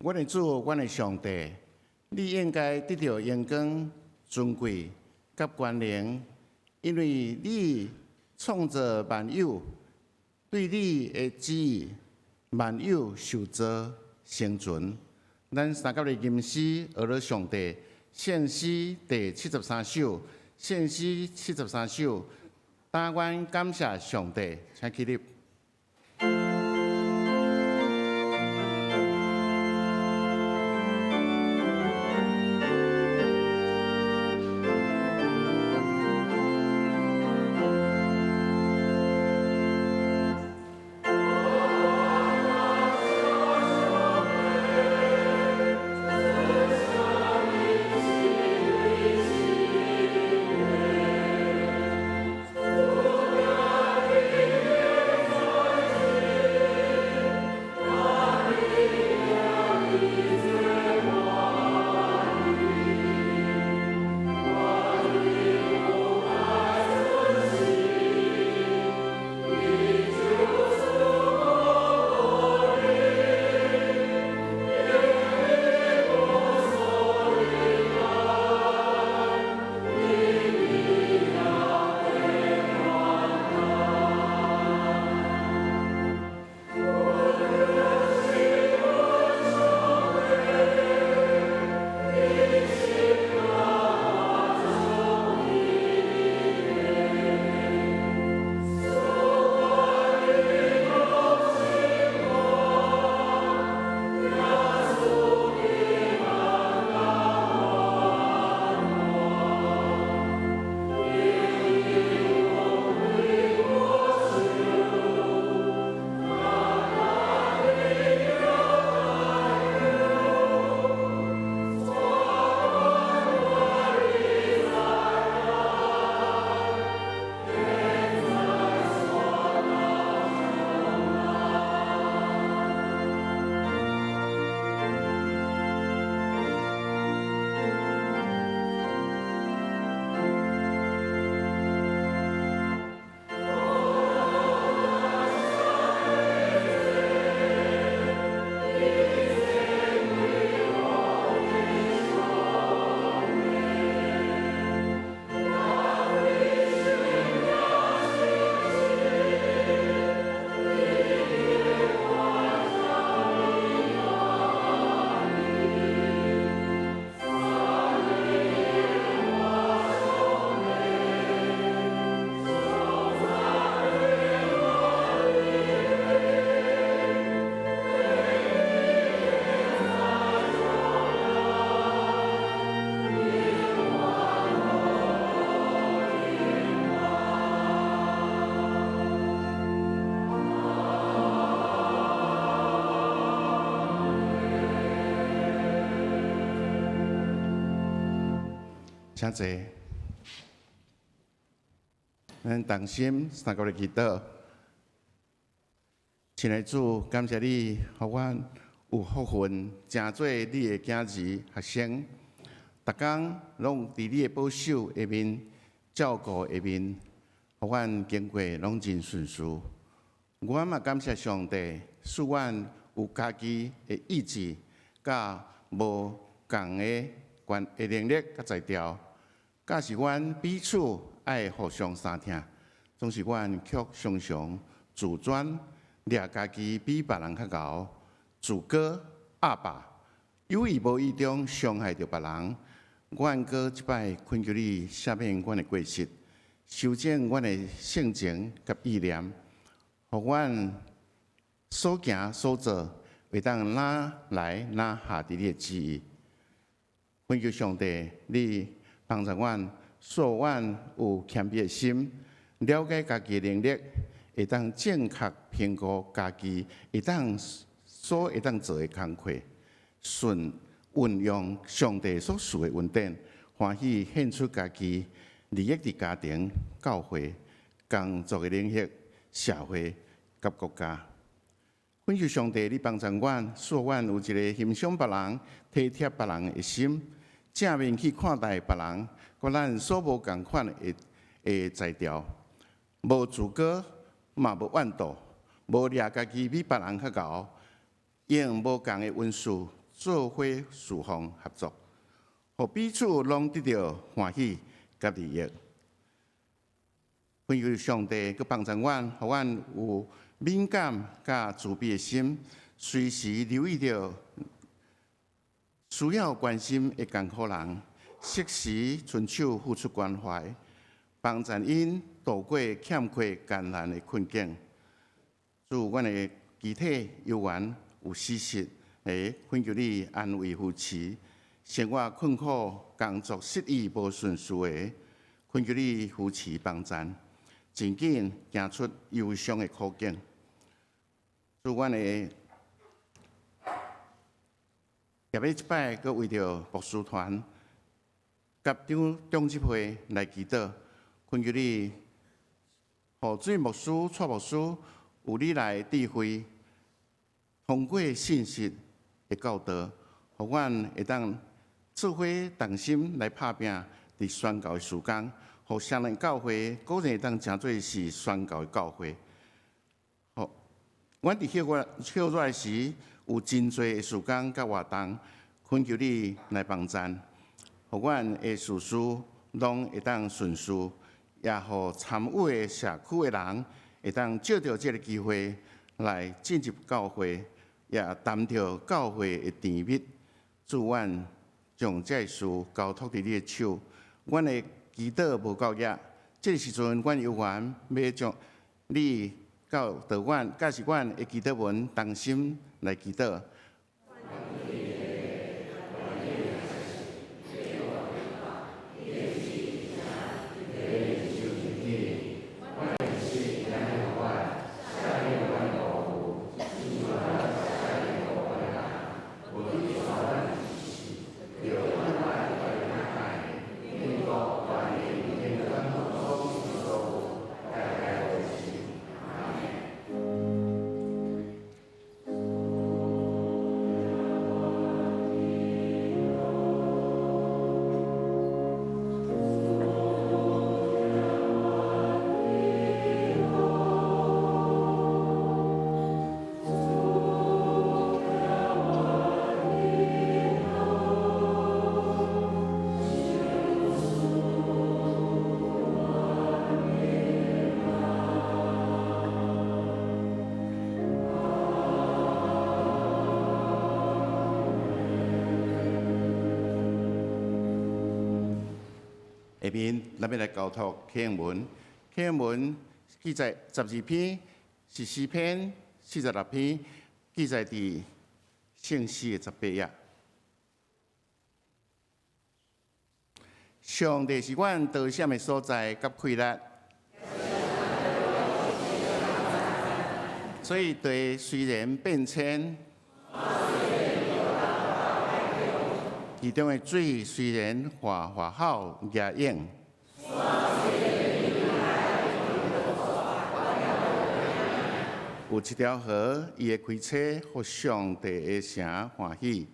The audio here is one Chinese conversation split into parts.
我的主，我的上帝，你应该得到荣光、尊贵甲关联，因为你创造万有，对你的旨意，万有受造生存。咱三甲的吟诗，学了上帝献诗第73首，献诗73首，答愿感谢上帝，请起立。请坐。咱同心三个的祈祷，亲爱的主，感谢你，互阮有福分，成做你的囝儿学生，逐工拢伫你的保守下面、照顾下面，互阮经过拢真顺遂。我嘛感谢上帝，使阮有家己的意志，甲无共的能力甲才调。假使阮彼此爱互相相听，总是阮却常常自尊，掠家己比别人较高，自高压霸，有意无意中伤害着别人。阮搁一摆恳求你赦免阮的过失，修正阮的性情甲意念，互阮所行所做会当哪来哪下伫你的旨意。恳求上帝，你帮助阮，使阮有谦卑的心，了解家己的能力，会当正确评估家己会当做的工课，运用上帝所赐的恩典，欢喜献出家己利益伫家庭、教会、工作的领域、社会甲国家。恳求上帝，你帮助阮，使阮有一个欣赏别人、体贴别人的心。正面去看待别人，甲咱所无共款的才调，无自高，嘛无怨妒，无掠家己比别人较高，用无共的温数做伙侍奉合作，互彼此拢得到欢喜甲利益。恳求上帝佮帮助阮，互阮有敏感甲慈悲的心，随时留意到需要关心的艰苦人，适时伸手付出关怀，帮助因度过欠缺艰难的困境。祝阮的肢体有缘有事实，恳求你安慰夫妻，生活困苦、工作失意无顺遂的，恳求你夫妻帮衬，尽紧行出忧伤的苦境。祝阮的也要即摆，佮为着牧师团甲长执会来祈祷，恳求你，互水牧师、蔡牧师有你来智慧，通过信息的教导，互阮会当做伙同心来拍拼伫宣教的事工，互双人教会果然会当诚做是宣教的教会。好，阮伫歇热时有真侪的事工甲活动，恳求你来帮衬，互阮的事事拢会当顺遂，也互参与的社区的人会当借着这个机会来进入教会，也担着教会的甜蜜。祝阮将这事交托伫你的手，阮的祈祷无够额，这个时阵阮有缘要将你教导阮，教示阮的祈祷文，同心来祈祷。下面咱要来交托启应文，启应文记载12篇，是诗篇46篇，记载伫圣诗的18页。上帝是阮得胜的所在甲快乐，所以地虽然变迁，其中的水虽然化好野涌，有一条河，伊会开车，互上帝的城欢喜。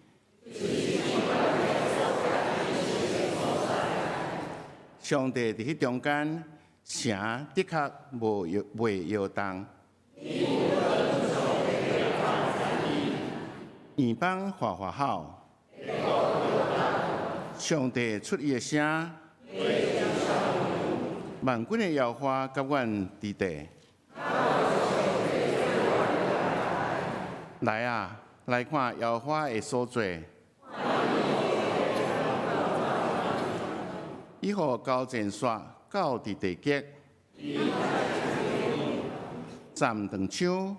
上帝伫迄中间，城的确袂摇动。圆邦化好。上帝出伊的声，万军的摇花甲阮伫地。来啊，来看摇花的所在。伊互高前刷到伫地极，站长枪。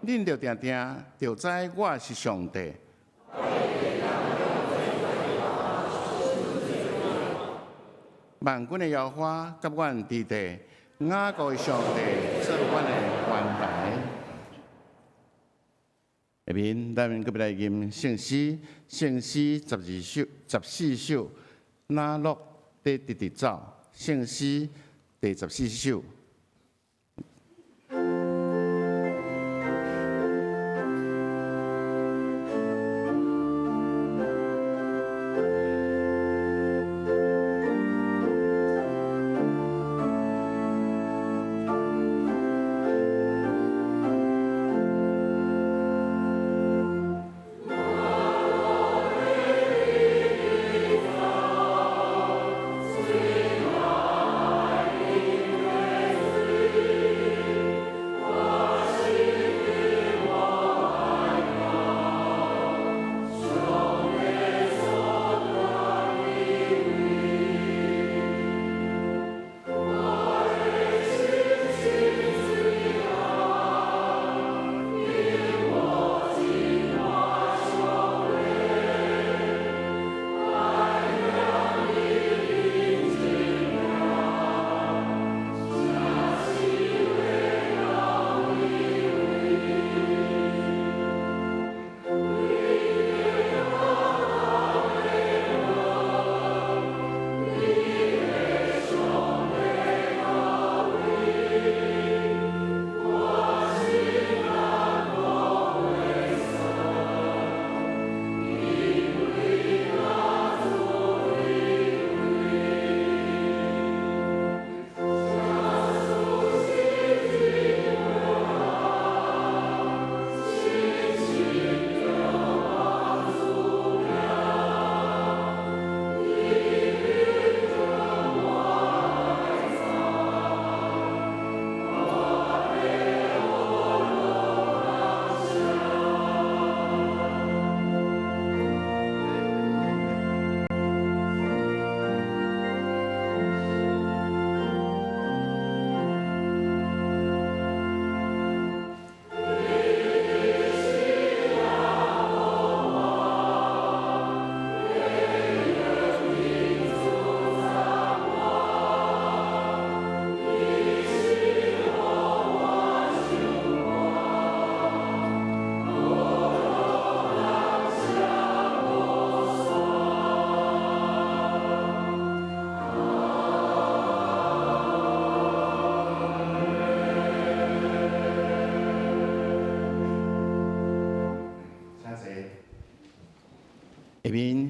恁着定定着知我是上帝。万军的摇花甲阮伫地，雅各的上帝做阮的原来。下面咱们搁要来念圣诗14首，哪落地直直走，圣诗第14首。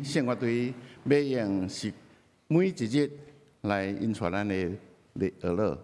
生活对要用是每一日来引出咱的乐乐。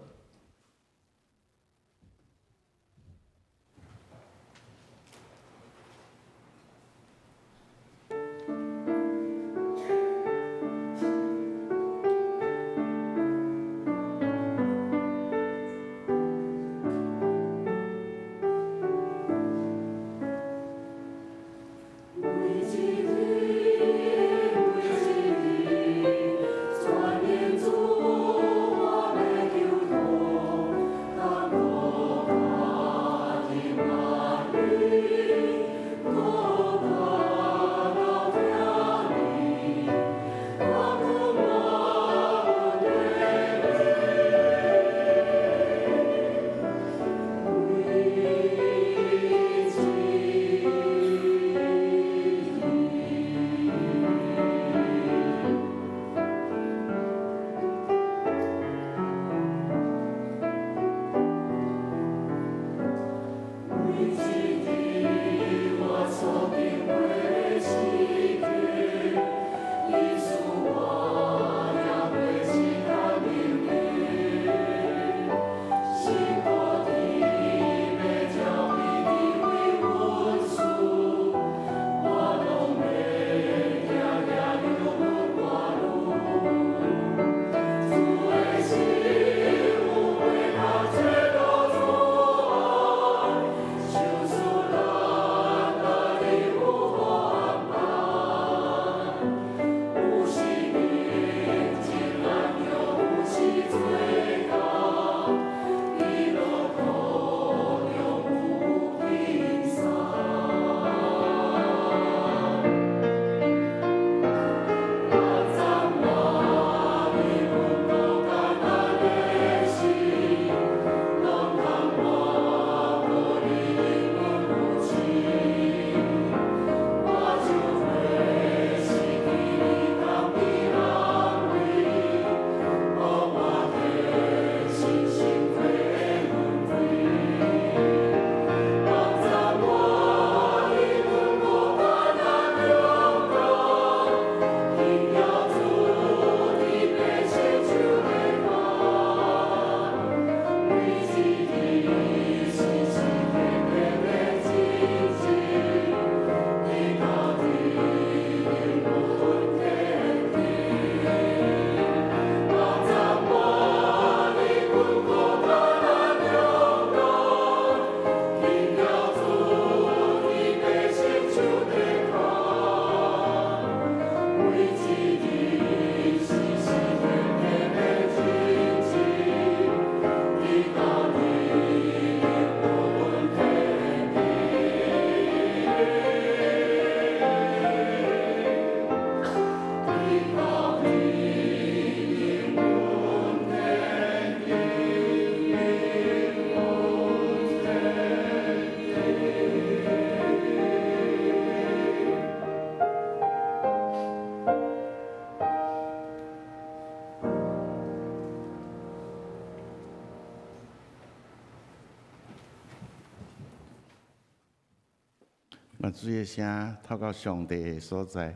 把主的声透到上帝的所在，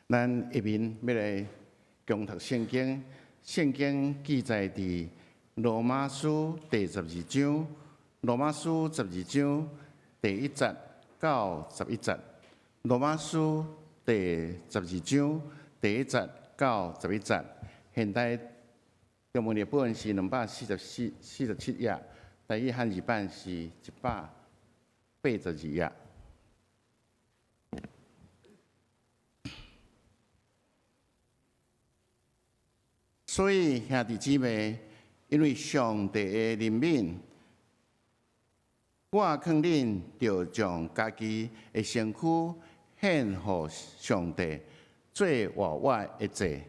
咱下面要来共读圣经。圣经记载伫罗马书第12章，罗马书12章第1节到11节，罗马书第12章第1节到11节。现代中文译本是247页，台语汉语版是182页。所以兄弟姊妹，因为上帝的怜悯，我劝恁着将家己的身躯献予上帝，做活我的祭，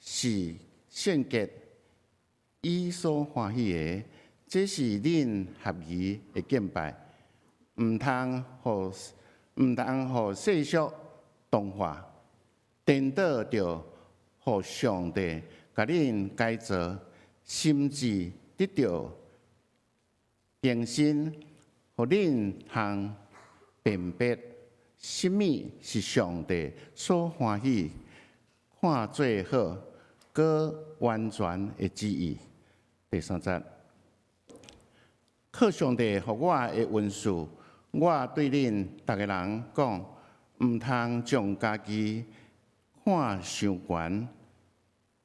是圣洁、伊所欢喜的。这是恁合宜的敬拜，毋通互世俗同化，颠倒着互上帝甲恁改造，甚至得到更新，互恁通辨别什么是上帝所欢喜，看做好，搁完全的旨意。第3节，靠上帝予我的恩赐，我对恁逐个人讲，毋通将家己看伤悬，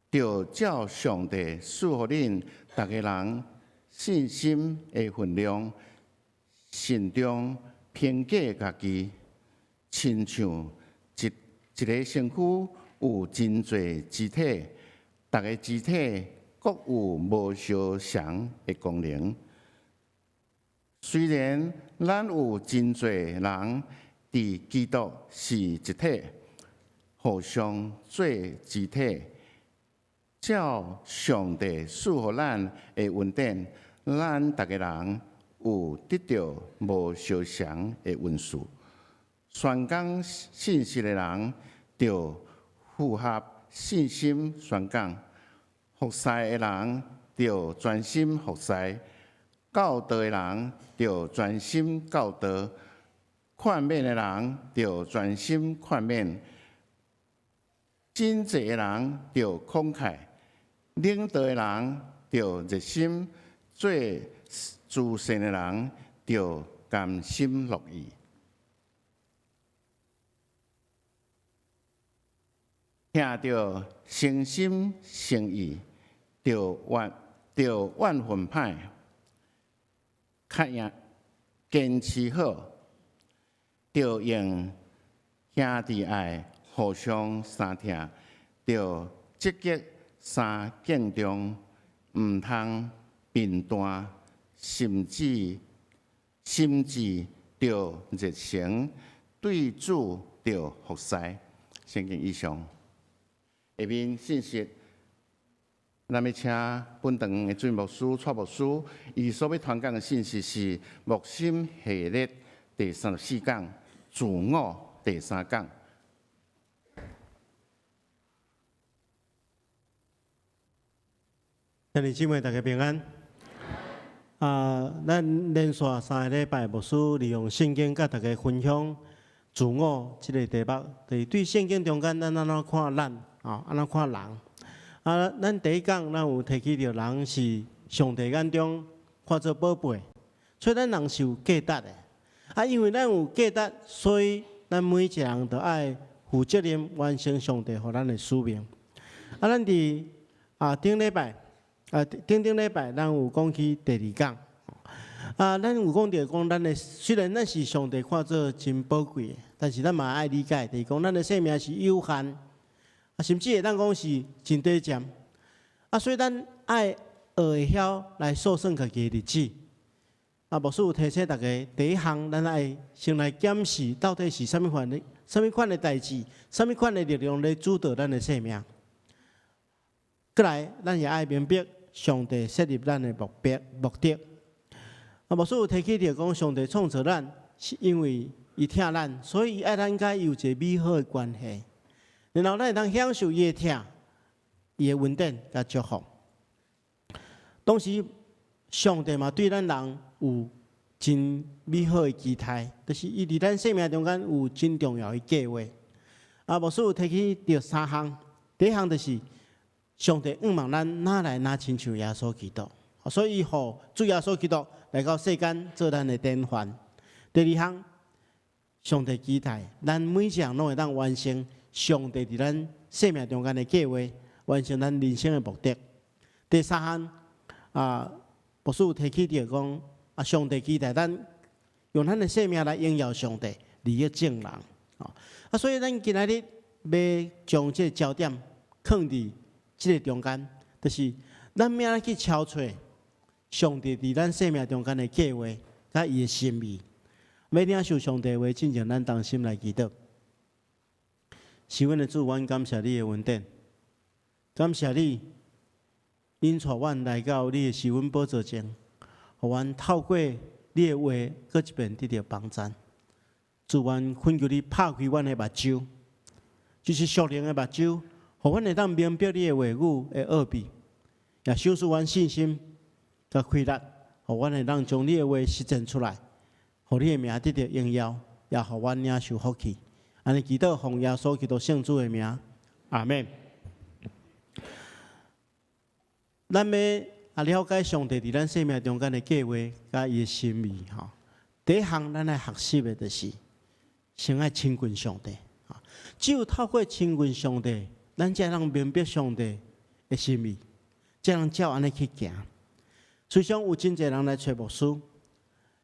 着照上帝赐予恁逐个人信心的分量，慎重评价家己，亲像一个身躯有真侪肢体，逐个肢体各有无相同的功能。虽然咱有真侪人伫基督是一体，互相做肢体，照上帝赐予咱的恩典，咱逐个人有得到无相同的恩赐。宣讲信息的人，就符合信心宣讲；服侍的人，就专心服侍；教导的人，就专心教导；劝勉的人，就专心劝勉；真济的人，就慷慨；领导的人，就热心；做慈善的人，就甘心乐意。听到诚心诚意，就万分歹，坚持好，就用兄弟爱互相相听，就积极相敬重，毋通变端，心智就热诚，对主就服侍。圣经以上。下面信息，咱要请本堂的准牧师、蔡牧师，伊所要传讲的信息是木心系列第34讲，自我第3讲。兄弟姊妹，大家平安。咱连续3个礼拜，牧师利用圣经，甲大家分享自我这个题目。就是对圣经中间，咱安怎看咱？安怎看人？咱第一讲，咱有提起着人是上帝眼中看作宝贝，所以咱人是有价值的。因为咱有价值，所以咱每一个人都爱负责任，完成上帝予咱的使命。咱伫顶礼拜，咱有讲起第2讲。咱有讲到讲，咱的虽然咱是上帝看作真宝贵的，但是咱嘛爱理解，就是讲咱的生命是有限。甚至会当讲是真短暂，所以咱爱学会晓来数算家己的日子。牧师有提醒大家，第一项，咱爱先来检视到底是啥物款的代志，啥物款的力量来主导咱的生命。过来，咱也爱明白上帝设立咱的目的。牧师有提起着讲，上帝创造咱是因为伊疼咱，所以伊爱咱甲伊有一个美好的关系。然后咱会当享受伊的疼、伊的稳定甲祝福。同时，上帝嘛对咱人有真美好的期待，就是伊伫咱生命中间有真重要的计划。牧师有提起着3项，第一项就是上帝仰望咱哪来哪亲像耶稣基督，所以伊互主耶稣基督来到世间做咱的典范。第2项，上帝期待咱每一项拢会当完成。上帝伫咱生命中间的计划，完成咱人生的目的。第3项，牧师有提起着讲，上帝期待咱用咱的生命来荣耀上帝，利益众人。所以咱今仔日要将这个焦点放伫这个中间，就是咱要去敲找上帝伫咱生命中间的计划，甲伊的心意。要领受上帝话，进入咱当心来祈祷。是阮的主，阮感谢你的恩典，感谢你引带阮来到你的是阮宝座前，互阮透过你的话，搁一遍得到帮助。主，阮恳求你拍开阮的目睭，就是属灵的目睭，互阮会当明白你的话语的奥秘，也修饰阮信心甲开力，互阮会当将你的话实践出来，互你的名得到荣耀，也互阮领受福气。安尼祈祷，奉耶稣基督圣主的名，阿门。咱要了解上帝伫咱生命中间的计划，甲伊的心意吼。第一项，咱来学习的就是先爱亲近上帝。只有透过亲近上帝，咱才能明白上帝的心意，才能照安尼去行。虽然有真侪人来找牧师，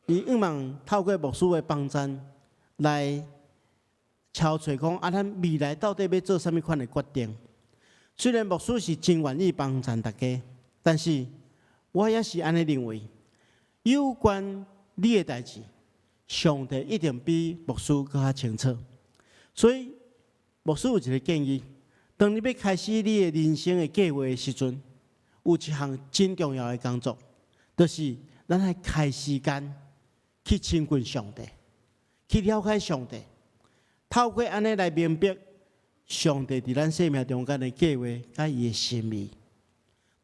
伊希望透过牧师的帮助来敲找讲咱未来到底要做啥物款的决定。虽然牧师是真愿意帮助大家，但是我也是安尼认为，有关你的代志，上帝一定比牧师更加清楚。所以，牧师有一个建议：当你要开始你的人生的计划的时阵，有一项真重要的工作，就是咱要开时间去亲近上帝，去了解上帝，透过安尼来明白上帝伫咱生命中间的计划甲伊的心意。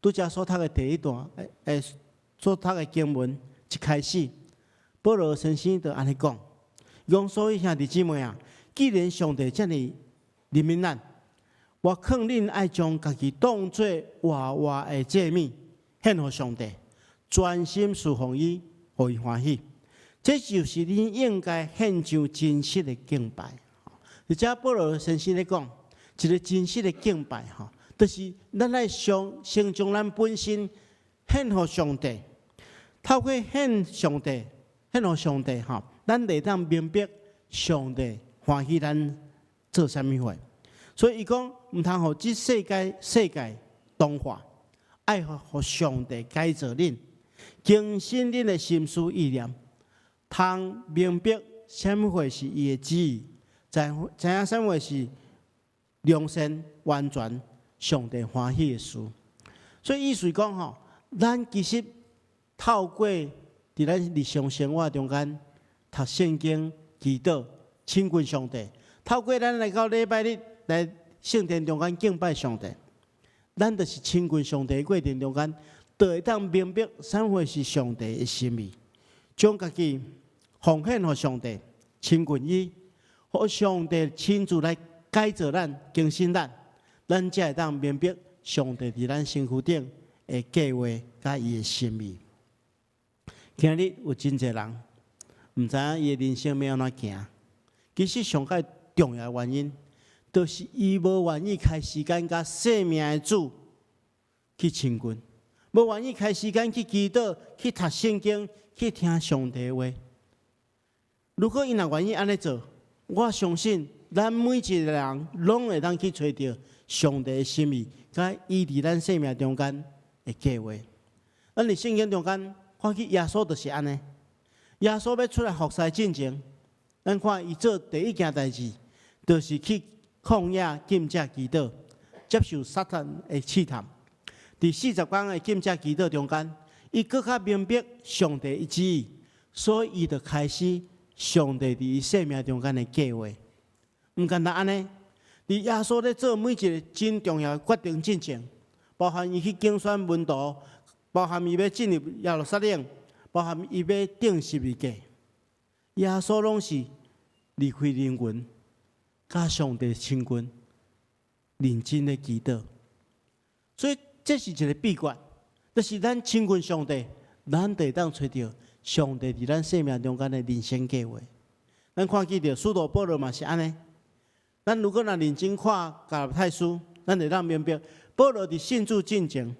拄则所读的第一段，所读的经文一开始，保罗先生就安尼讲：讲所以兄弟姊妹啊，既然上帝遮尔怜悯咱，我劝恁爱将家己当作活活的祭物，献给上帝，专心侍奉伊，互伊欢喜。这就是恁应该献上真实的敬拜。而且保罗先生咧讲，一个真实的敬拜，就是咱来先将咱本身献给上帝，透过献上帝，献给上帝，咱会当明白上帝欢喜咱做啥物货。所以伊讲，毋通互这世界同化，爱互上帝改造恁，更新恁的心思意念，通明白啥物货是伊的旨意，知影啥物货是良善、完全、上帝欢喜的事。所以意思讲咱其实透过伫咱日常生活中间读圣经、祈祷、亲近上帝，透过咱来到礼拜日来圣殿中间敬拜上帝，咱就是亲近上帝的过程中间，就会当明白啥货是上帝的心意，将家己奉献给上帝，亲近伊，互上帝亲自来改造咱、更新咱，咱才会当明白上帝伫咱身躯顶的计划甲伊的心意。今日有真侪人毋知影伊的人生要安怎行，其实上界重要的原因，就是伊无愿意开时间甲生命的主去亲近，无愿意开时间去祈祷、去读圣经、去听上帝的话。如果伊若愿意安尼做，我相信咱每一个人拢会当去找到上帝的心意，甲伊伫咱生命中间的计划。咱伫圣经中间看去耶稣就是安尼，耶稣要出来服侍进前，咱看伊做第一件代志，就是去旷野禁食祈祷，接受撒旦的试探。伫40天的禁食祈祷中间，伊更较明白上帝的旨意，所以伊就开始上帝伫伊生命中间的计划。毋简单安尼，伫耶稣咧做每一个真重要的决定进前，包含伊去竞选门徒，包含伊要进入耶路撒冷，包含伊要钉十字架，耶稣拢是离开人群，甲上帝亲近，认真的祈祷。所以这是一个秘诀，就是咱亲近上帝，咱得当找到上帝伫咱生命中间的人生计划。咱看见着使徒保罗嘛是安尼。咱如果认真看加拉太书，咱会当明白，保罗伫信主进前，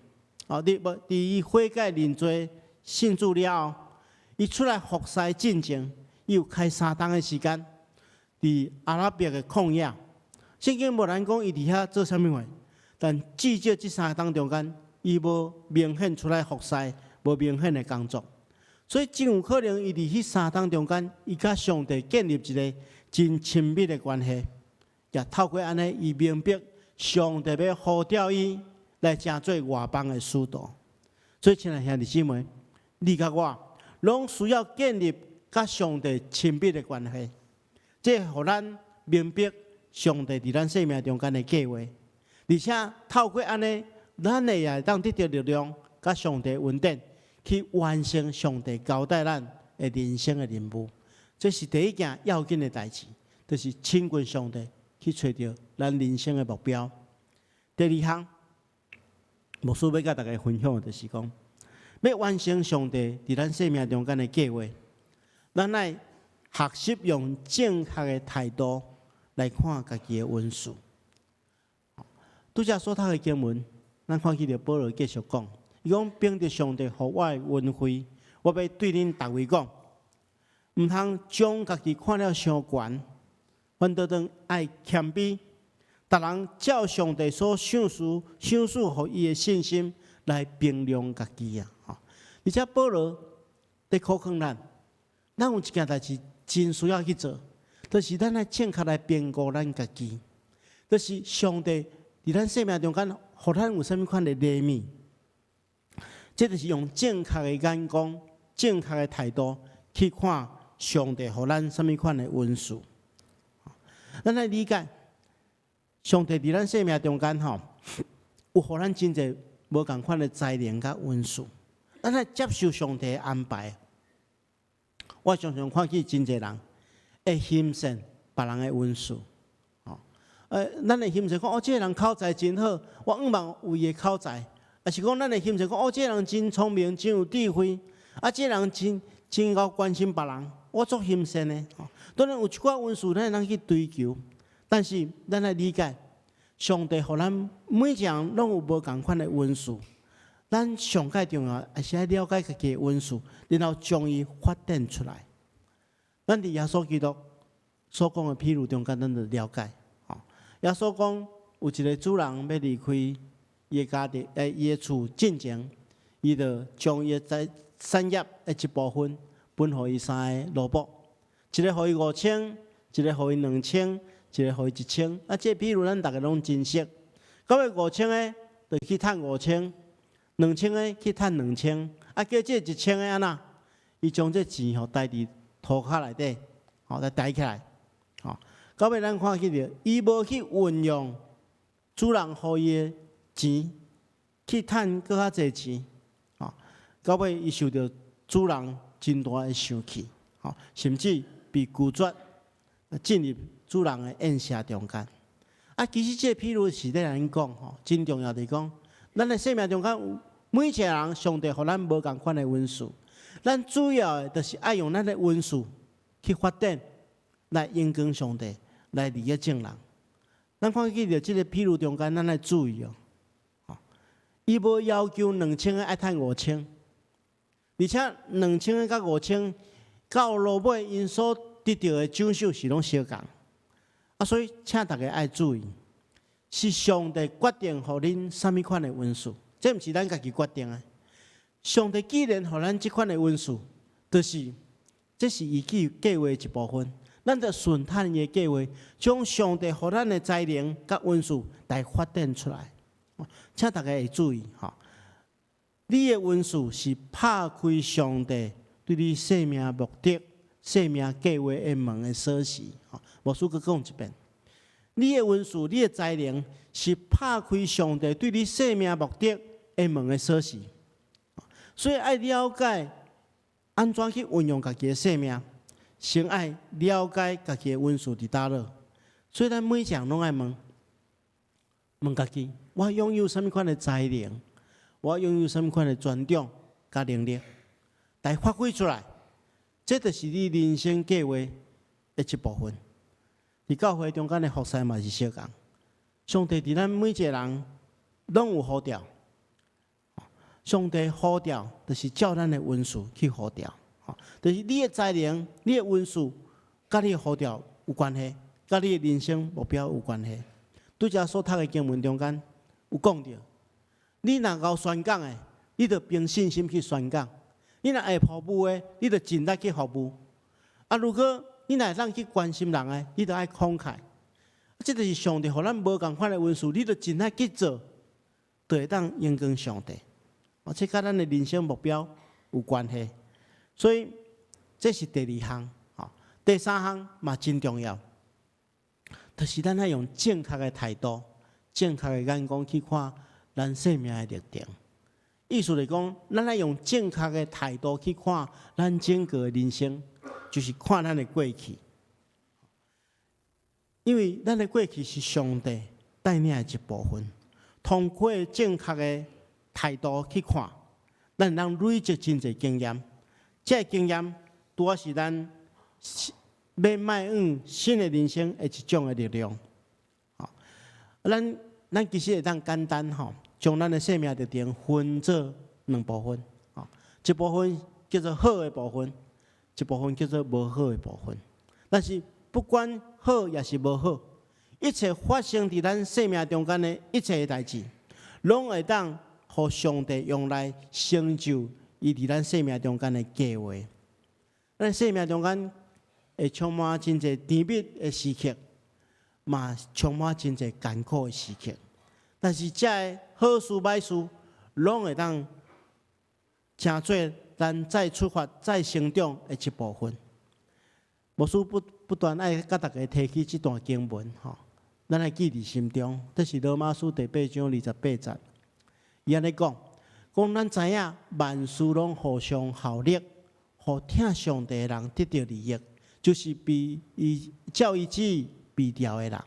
伫伊悔改认罪信主了后，伊出来服侍进前，伊有开3天的时间，伫阿拉伯的旷野。圣经无咱讲伊伫遐做啥物货，但至少这3天中间，伊无明显出来服侍，无明显的工作。所以真有可能，伊伫迄3天中间，伊甲上帝建立一个真亲密的关系。也透过安尼，伊明白上帝要呼召伊来成做外邦的使徒。所以，亲爱的兄弟姊妹，你甲我拢需要建立甲上帝亲密的关系，这互咱明白上帝伫咱生命中间的计划，而且透过安尼，咱会当得到力量，甲上帝恩典，去完成上帝交代咱的人生的任务。这是第一件要紧的代志，就是亲近上帝。去找到咱人生的目标。第二项，牧师要甲大家分享的就是讲，要完成上帝伫咱生命中间的计划，咱来学习用正确的态度来看家己的温数。拄则所读的经文，咱看起着保罗继续讲，伊讲凭着上帝互我的恩惠，我要对恁逐位讲，毋通将家己看了伤悬，反倒当爱谦卑，逐人照上帝所赏赐互伊的信心来衡量家己啊！而且保罗在考劝咱有一件代志真需要去做，就是咱来正确来评估咱家己，就是上帝伫咱生命中间，互咱有啥物款的礼物，这就是用正确的眼光、正确的态度去看上帝互咱啥物款的恩赐。咱来理解，上帝伫咱生命中间有互咱真侪无共款的才能甲恩赐，咱来接受上帝的安排。我常常看见真侪人会欣赏别人的恩赐。咱会欣赏讲，这个人口才真好，我仰望有伊的口才。也是讲，咱会欣赏讲，这个人真聪明，真有智慧。这个人真够关心别人，我足欣赏的。当然有一寡恩赐，咱会当去追求，但是咱来理解，上帝互咱每一个人拢有无共款的恩赐。咱上界重要，还是要了解家己的恩赐，然后将伊发展出来。咱伫耶稣基督所讲的譬如中间，咱就了解。耶稣讲，有一个主人要离开伊的家庭，伊的厝进前，伊就将伊的产业的一部分分互伊3个奴仆，一个互伊5000，一个互伊2000，一个互伊1000。这譬如咱大家拢真熟，到尾5000个就去趁5000，2000个去趁2000，叫这1000个安那，伊将这钱带伫涂骹内底，来抬起来，到尾咱看起着，伊无去运用主人互伊的钱去趁搁较济钱，到尾伊受到主人真大的生气，甚至被拒绝进入主人的宴舍中间。其实这譬如是咧咱讲，真重要的讲，咱的生命中间有每一个人，上帝互咱无共款的恩赐，咱主要的就是爱用咱的恩赐去发展，来荣光上帝。来利益众人，咱看见着这个譬如中间，咱来注意伊无要求2000个爱趁5000，而且2000个甲5000，到落尾因所得到的奖赏是拢相共。所以请大家爱注意，是上帝决定互恁啥物款的恩赐，这毋是咱家己决定的。上帝既然互咱即款的恩赐，就是这是伊计划一部分。咱着顺探伊的计划，将上帝互咱的才能甲恩赐来发展出来。请大家会注意你的恩赐是拍开上帝对你生命目的、生命计划的门的锁匙。牧师佮讲一遍，你的恩赐、你的才能是拍开上帝对你生命目的的门的锁匙。所以爱了解安怎去运用家己的生命。先爱了解家己的恩赐伫倒落，所以咱每一项拢爱问家己：我拥有啥物款的才能？我拥有啥物款的专长甲能力，来发挥出来。这就是你人生计划的一部分。伫教会中间的服侍嘛是相共。上帝伫咱每一个人拢有呼召，上帝呼召就是照咱的恩赐去呼召。就是你的才能、你的恩赐，甲你的呼召有关系，甲你的人生目标有关系。拄则所读的经文中间有讲到，你若够宣讲的，你着凭信心去宣讲；你若会服务的，你着尽力去服务。如果你若会当去关心人的，你着爱慷慨。这就是上帝互咱无共款的恩赐，你着尽力去做，就会当荣光上帝。这甲咱的人生目标有关系。所以这是第2项，第3项嘛真重要，就是咱要用正确的态度、正确的眼光去看咱生命的历程。意思来讲，咱要用正确的态度去看咱整个的人生，就是看咱的过去，因为咱的过去是上帝带领的一部分。通过正确的态度去看，咱能累积真侪经验。这经验拄啊是咱要迈往新的人生的一种的力量。好，咱其实会当简单吼，将咱的生命历程分做两部分。好，一部分叫做好的部分，一部分叫做无好的部分。但是不管好也是无好，一切发生伫咱生命中间的一切代志，拢会当互上帝用来成就伊伫咱生命中间的计划。咱生命中间会充满真侪甜蜜的时刻，嘛充满真侪艰苦的时刻。但是这个好事歹事，拢会当成做咱再出发、再成长的一部分。牧师不断爱甲大家提起这段经文，吼，咱来记伫心中。这是罗马书第8章28节，伊安尼讲，咱知影万事拢互相效力，互听上帝的人得到利益，就是被伊照伊旨意被调的人。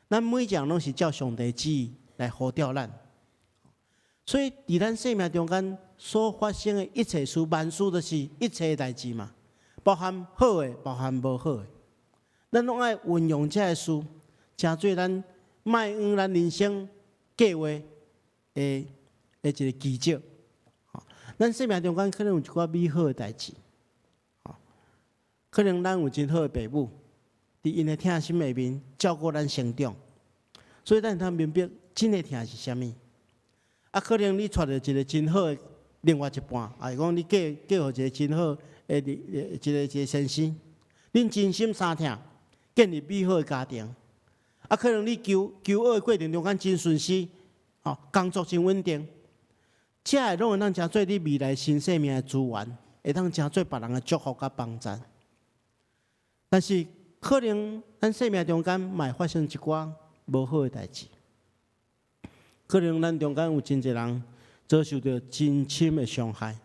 咱每一样拢是照上帝旨意来呼召咱。所以伫咱生命中间所发生的一切事、万事，就是一切代志嘛，包含好的，包含无好的。咱拢爱运用这个事，成做咱迈往咱人生计划的一个基础。咱生命中间可能有一寡美好的代志，可能咱有真好的父母，伫因的疼心下面照顾咱成长，所以咱通明白真的疼是啥物。啊，可能你娶到一个真好的另外一半，啊，讲你嫁互一个真好的一个先生，恁真心相疼，建立美好的家庭。啊，可能你求学的过程中间真顺遂，工作真稳定，这个拢会当成做你未来新生命的资源，会当成做别人的祝福甲帮助。但是可能咱生命中间嘛会发生一寡无好的代志。可能咱中间有真侪人遭受到真深的伤害，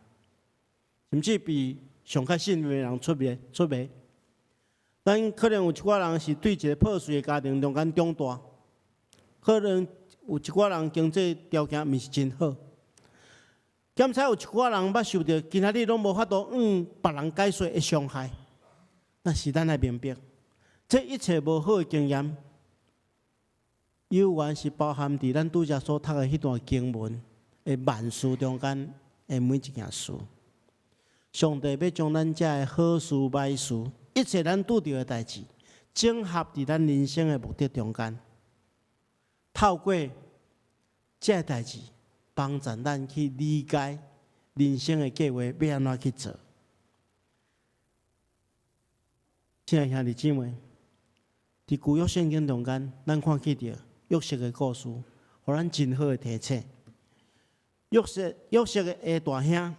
甚至比上较信任的人出卖。咱可能有一寡人是对一个破碎的家庭中间长大，可能有一寡人经济条件毋是真好，兼且有一寡人捌受到今仔日拢无法度别人解说的伤害。但是咱来明白，这一切无好的经验，有原是包含伫咱拄则所读的迄段经文的万事中间的每一件事。上帝要将咱遮的好事歹事，一切咱拄到的代志，整合伫咱人生的目的中间，透过这代志，帮助咱去理解人生的计划要安怎去做。亲爱兄弟姊妹，伫旧约圣经中间，咱看见到约瑟的故事，互咱真好的提醒。约瑟的下大兄，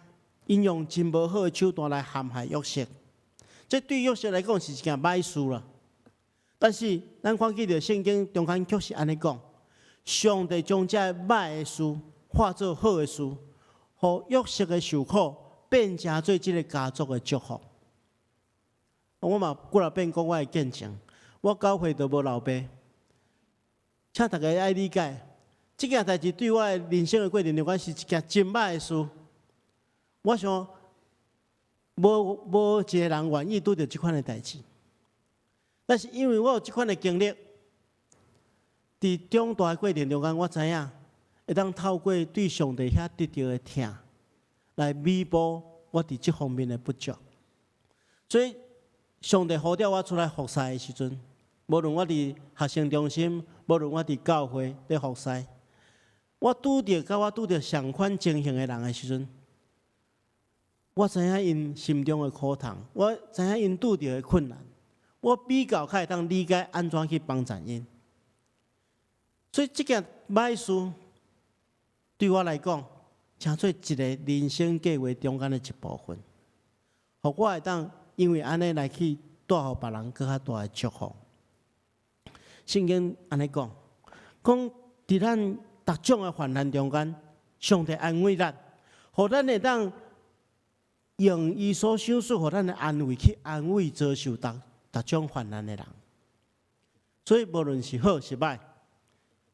因用真无好的手段来陷害约瑟，这对约瑟来讲是一件歹事啦。但是咱看见到圣经中间却是安尼讲，上帝将这歹的事化作好的事，互约瑟的受苦变成做这个家族的祝福。我嘛过来变讲我的见证，我教会都无老爸，请大家爱理解，这件代志对我的人生的过程中间是一件真歹的事。我想，无一个人愿意拄到这款的代志，但是因为我有这款的经历，伫长大的过程中间，我知影会当透过对上帝遐得到的疼，来弥补我伫这方面的不足，所以。上帝呼召我出来服侍的时阵，无论我伫学生中心，无论我伫教会咧服侍，我拄着相款情形的人的时阵，我知影因心中的苦痛，我知影因拄着的困难，我比较较会当理解安怎去帮助因。所以这件歹事对我来讲，像做一个人生计划中间的一部分，互我会当。因为安尼来去带予别人更较大的祝福。圣经安尼讲，伫咱逐种的患难中间，上帝安慰咱，互咱会当用伊所想说互咱的安慰去安慰遭受逐种患难的人。所以无论是好是歹，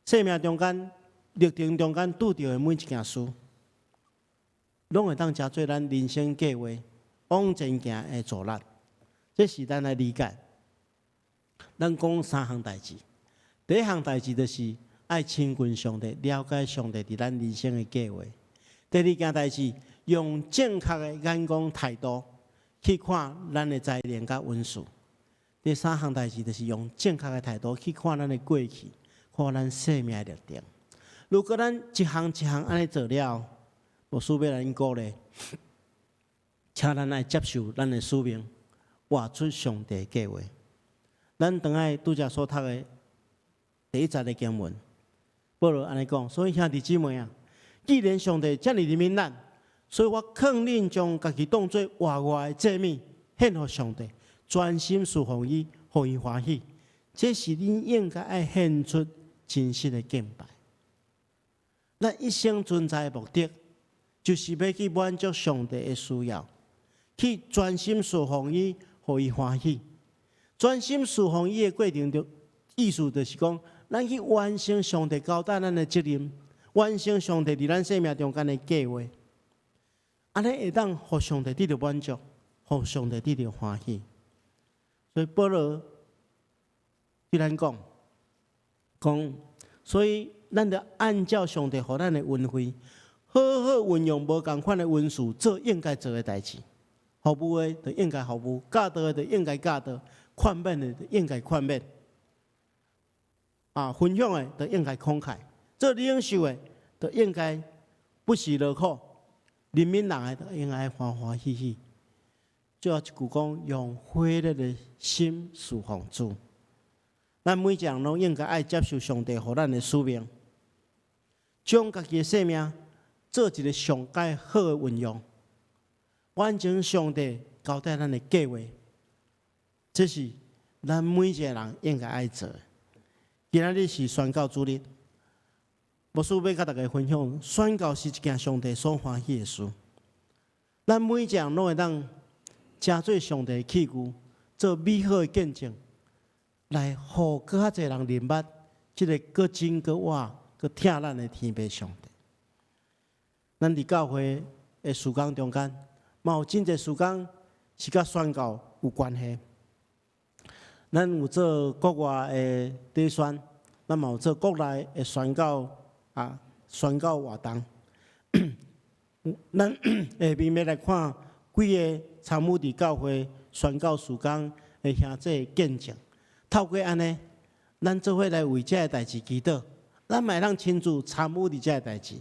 生命中间、历程中间拄到的每一件事，拢会当真做咱人生计划往前行的助力。这是咱来理解。咱讲三项代志，第一项代志就是爱亲近上帝，了解上帝伫咱人生的计划。第二件代志，用正确的眼光态度去看咱的灾难甲运势。第三项代志就是用正确的态度去看咱的过去，看咱生命的历程。如果咱一项一项安尼做了，无需要咱鼓励，请咱来接受咱的使命，活出上帝的计划。咱当爱拄则所读的第一节的经文，保罗安尼讲，所以兄弟姊妹啊，既然上帝遮尔怜悯咱，所以我劝恁将家己当作活活的祭物献给上帝，专心侍奉伊，互伊欢喜。这是恁应该爱献出真实的敬拜。咱一生存在的目的，就是要去满足上帝的需要，去专心侍奉伊，互伊欢喜。专心侍奉伊的过程，就意思就是讲，咱去完成上帝交代咱的责任，完成上帝伫咱生命中间的计划，安尼会当互上帝得到满足，互上帝得到欢喜。所以保罗对咱讲，所以咱得按照上帝予咱的恩惠，好好运用无共款的恩赐，做应该做的代志。服务的就应该服务，教导的就应该教导，宽免的就应该宽免。分享的就应该慷慨，做领袖的就应该不辞劳苦，怜悯人的就应该欢欢喜喜。最后一句讲，用火热的心侍奉主。咱每一个人拢应该爱接受上帝予咱的使命，将家己的生命做一个上界好的运用，完成上帝交代咱的计划。这是咱每一个人应该爱做的。今仔日是宣教主日，牧师要甲大家分享，宣教是一件上帝所欢喜的事。咱每一个人拢会当加做上帝的器具，做美好的见证，来互更较侪人明捌这个搁真搁活搁疼咱的天父上帝。咱伫教会的事工中间，嘛有真侪事工是甲宣教有关系。咱有做国外的底宣，咱嘛有做国内的宣教宣教活动。咱下面要来看几个参与伫教会宣教事工的兄弟见证。透过安尼，咱做伙来为这个代志祈祷，咱嘛会当亲自参与伫这个代志。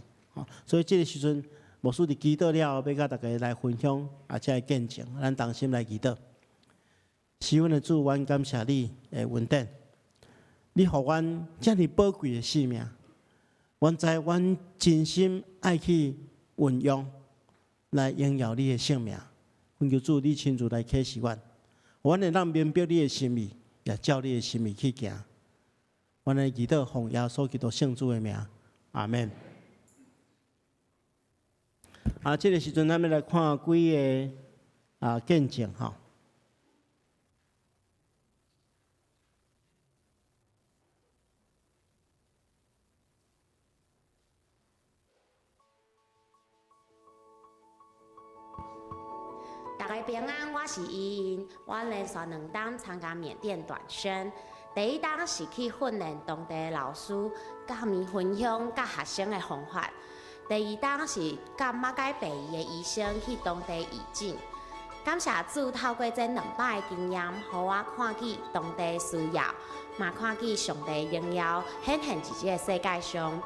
所以这个时阵，牧师伫祈祷了后，要甲大家来分享这个见证，咱同心来祈祷。是阮的主，阮感谢你的恩典，你互阮遮尔宝贵的性命，阮知阮真心爱去运用来荣耀你的性命。恳求主，你亲自来启示阮，阮会当明白你的心意，也照你的心意去行。阮的祈祷奉耶稣基督圣主的名，阿门。这个时阵，咱要来看几个见证哈。大家平安，我是依依。我连续2档参加缅甸短宣，第一档是去训练当地的老师，甲他们分享甲学生的方法；第二档是甲马街北医的医生去当地义诊。感谢主，透过这2摆的经验，互我看见当地的需要，嘛看见上帝的荣耀显现伫这个世界上。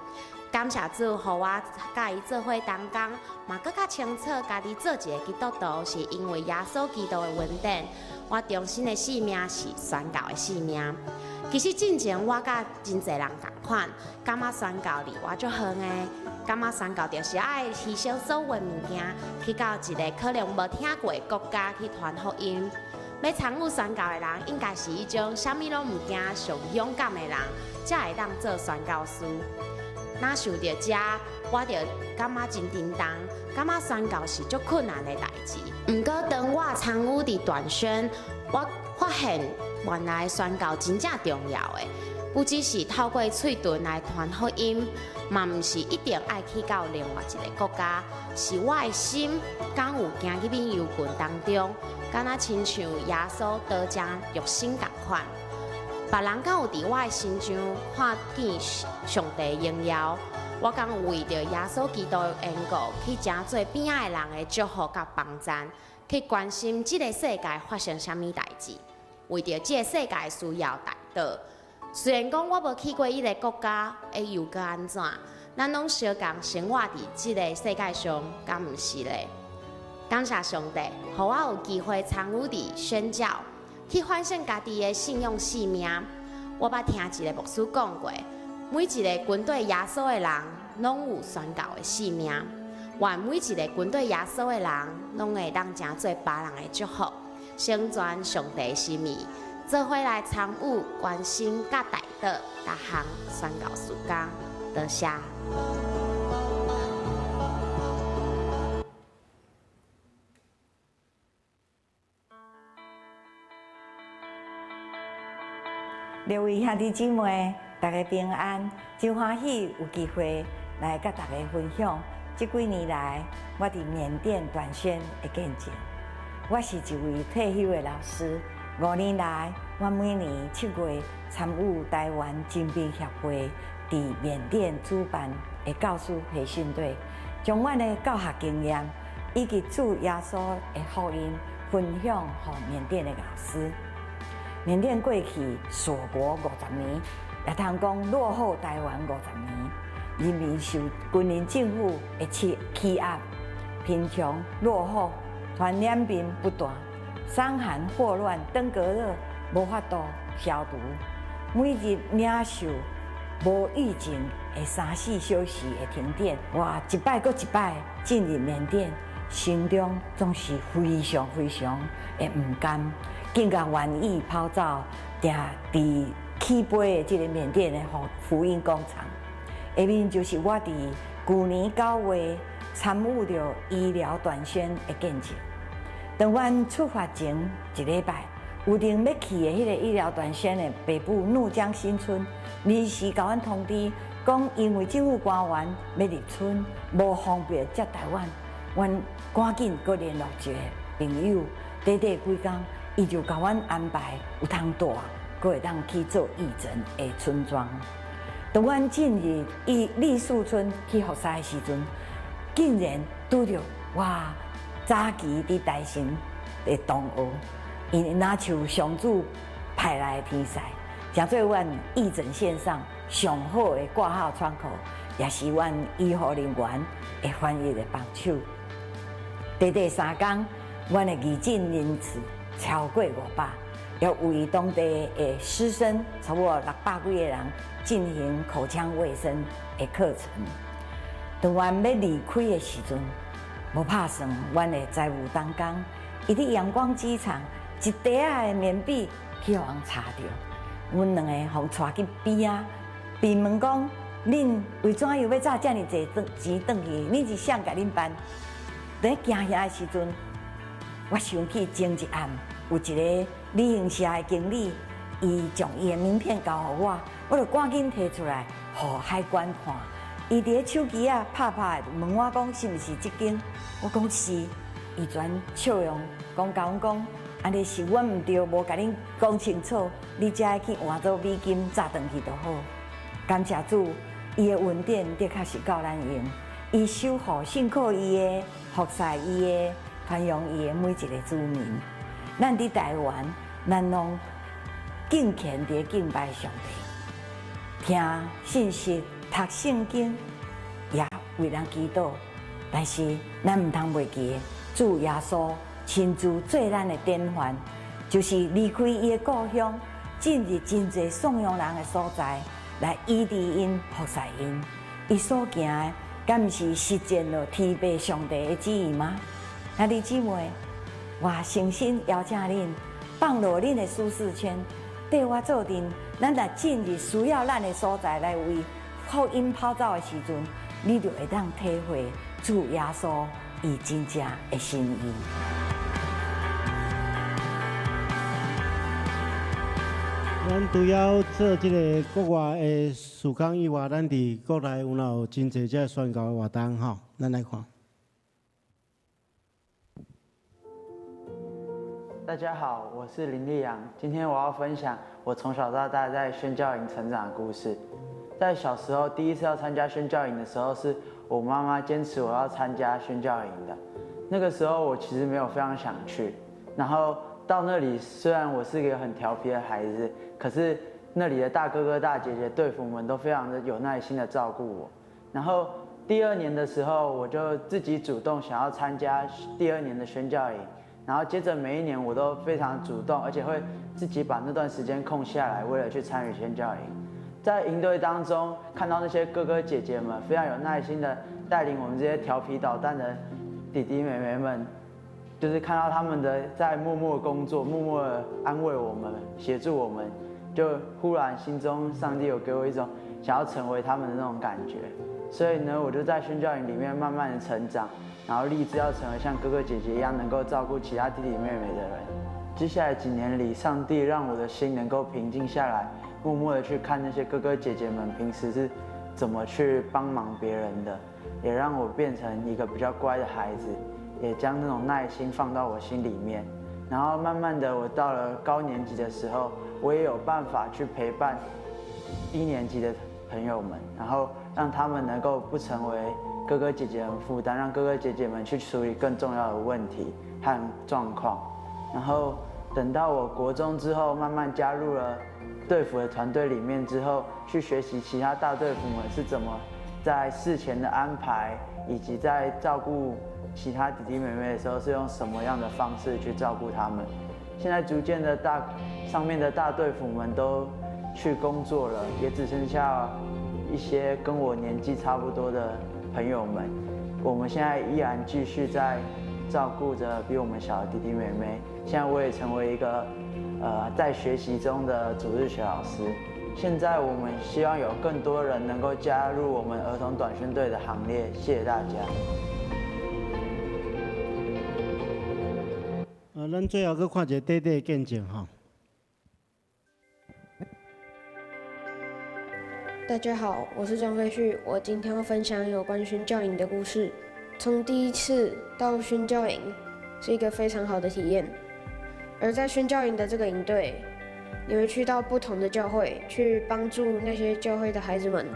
感谢主，互我甲伊做伙同工，嘛更较清楚家己做一个基督徒，是因为耶稣基督的恩典。我终身的使命是宣教的使命。其实进前我甲真侪人同款，感觉宣教离我足远的，感觉宣教就是爱牺牲所有物件，去到一个可能无听过的国家去传福音。要参与宣教的人，应该是迄种啥物拢毋惊、上勇敢的人，才会当做宣教师。若想到这，我就感觉真沉重，感觉宣教是足困难的代志。毋过，当我参与伫短宣，我发现原来宣教真正重要的。不只是透过嘴唇来传福音，嘛毋是一定爱去到另外一个国家，是我的心刚有行入去幽群当中，敢若亲像耶稣刀正肉身共款。别人敢有伫我的心上看见上帝的荣耀，我敢有为着耶稣基督的缘故，去诚做边仔的人的祝福甲帮赞，去关心这个世界发生啥物代志，为着这个世界的需要代祷。虽然讲我无去过伊个国家，又搁安怎？咱拢相共生活伫即个世界上，敢毋是咧？感谢上帝，互我有机会参与伫宣教，去反省家己的信用使命。我捌听一个牧师讲过，每一个跟对耶稣的人，拢有宣教的使命。愿每一个跟对耶稣的人，拢会当诚做别人的祝福，成全上帝的心意。做伙来参与、关心、甲带导，各项宣教事工，多谢。各位兄弟姊妹，大家平安，真欢喜有机会来甲大家分享。这几年来，我伫缅甸短宣的见证。我是一位退休的老师。5年来，我每年7月参与台湾金兵协会伫缅甸主办的教师培训队，将我的教学经验以及主耶稣的福音分享给缅甸的老师。缅甸过去锁国50年，也通讲落后台湾50年，人民受军人政府的欺压，贫穷落后，传染病不断。伤寒霍乱、登革热无法度消除，每日领受无预警的3、4小时的停电，我一摆搁一摆进入缅甸，心中总是非常的唔甘，更加愿意跑走，定伫起飞的这个缅甸的福音工厂。下面就是我伫去年9月参与着医疗短宣的见证。当阮出发前1礼拜，有定要去的迄个医疗短宣的北部怒江新村，临时甲阮通知，讲因为政府官员要入村，无方便接待阮，阮赶紧搁联络一个朋友，短几工，伊就甲阮安排有通住，搁会当去做义诊的村庄。当阮进入栗树村去服侍的时阵，竟然拄着哇！早期伫大神的同学，因若像上主派来的天使，诚做阮义诊线上上好的挂号窗口，也是阮医护人员的翻译的帮手。短3天，阮的义诊人次超过500，要为当地的师生差不多600几个人进行口腔卫生的课程。当阮要离开的时阵，无拍算，阮的财务当工，伊伫阳光机场一袋仔的棉被去互人查着，阮2个互带去边仔，边问讲：恁为怎又要早遮尔济钱转去？恁是谁甲恁办？在行遐的时阵，我想起前一暗有一个旅行社的经理，伊将伊的名片交互我，我就赶紧摕出来，互海关看。伊伫咧手机啊拍问我讲是毋是即间？我讲是，伊全笑容讲甲阮讲，安尼是阮毋对，无甲恁讲清楚，你才会去换做美金早转去就好。感谢主，伊的恩典的确是够咱用，伊守护信靠伊的、服侍伊的、传扬伊的每一个子民。咱伫台湾，咱拢敬虔地敬拜上帝，听信息。读圣经，也为人祈祷，但是咱唔通袂记，主耶稣亲自做咱的典范，就是离开伊的故乡，进入真侪颂扬人的所在，来医治因、服侍因。伊所行的，敢毋是实践了天父上帝的旨意吗？兄弟姊妹，我诚心邀请恁放落恁的舒适圈，跟我做阵，咱来进入需要咱的所在来为。福音跑走的时阵，你就会当体会主耶稣伊真正的心意。咱除了做即个国外的事工以外，咱伫国内有哪有真侪只宣教的活动吼？咱来看。大家好，我是林立阳。今天我要分享我从小到大在宣教营成长的故事。在小时候第一次要参加宣教营的时候，是我妈妈坚持我要参加宣教营的。那个时候我其实没有非常想去，然后到那里虽然我是一个很调皮的孩子，可是那里的大哥哥大姐姐队服们都非常的有耐心的照顾我。然后第2年的时候，我就自己主动想要参加第2年的宣教营。然后接着每一年我都非常主动，而且会自己把那段时间空下来，为了去参与宣教营。在营队当中，看到那些哥哥姐姐们非常有耐心的带领我们这些调皮捣蛋的弟弟妹妹们，就是看到他们在默默工作，默默的安慰我们，协助我们，就忽然心中上帝有给我一种想要成为他们的那种感觉。所以呢，我就在宣教营里面慢慢的成长。然后立志要成为像哥哥姐姐一样能够照顾其他弟弟妹妹的人。接下来几年里，上帝让我的心能够平静下来，默默的去看那些哥哥姐姐们平时是怎么去帮忙别人的，也让我变成一个比较乖的孩子，也将那种耐心放到我心里面。然后慢慢的，我到了高年级的时候，我也有办法去陪伴1年级的朋友们，然后让他们能够不成为哥哥姐姐们负担，让哥哥姐姐们去处理更重要的问题和状况。然后等到我国中之后，慢慢加入了队服的团队里面之后，去学习其他大队服们是怎么在事前的安排，以及在照顾其他弟弟妹妹的时候是用什么样的方式去照顾他们。现在逐渐的上面的大队服们都去工作了，也只剩下一些跟我年纪差不多的朋友们，我们现在依然继续在照顾着比我们小的弟弟妹妹。现在我也成为一个在学习中的主日学老师。现在我们希望有更多人能够加入我们儿童短宣队的行列。谢谢大家。咱最后去看一个短短的见证哈。大家好，我是张飞旭，我今天要分享有关宣教营的故事。从第一次到宣教营是一个非常好的体验，而在宣教营的这个营队，你会去到不同的教会，去帮助那些教会的孩子们，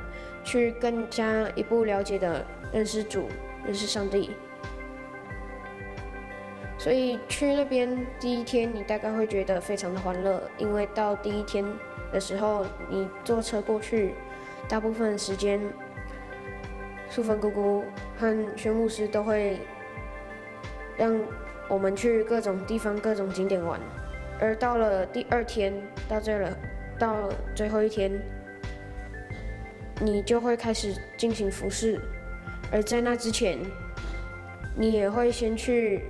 去更加一步了解的认识主、认识上帝。所以去那边第一天，你大概会觉得非常的欢乐，因为到第一天的时候，你坐车过去。大部分时间，素芬姑姑和宣牧师都会让我们去各种地方、各种景点玩。而到了第2天，到最后一天，你就会开始进行服事。而在那之前，你也会先去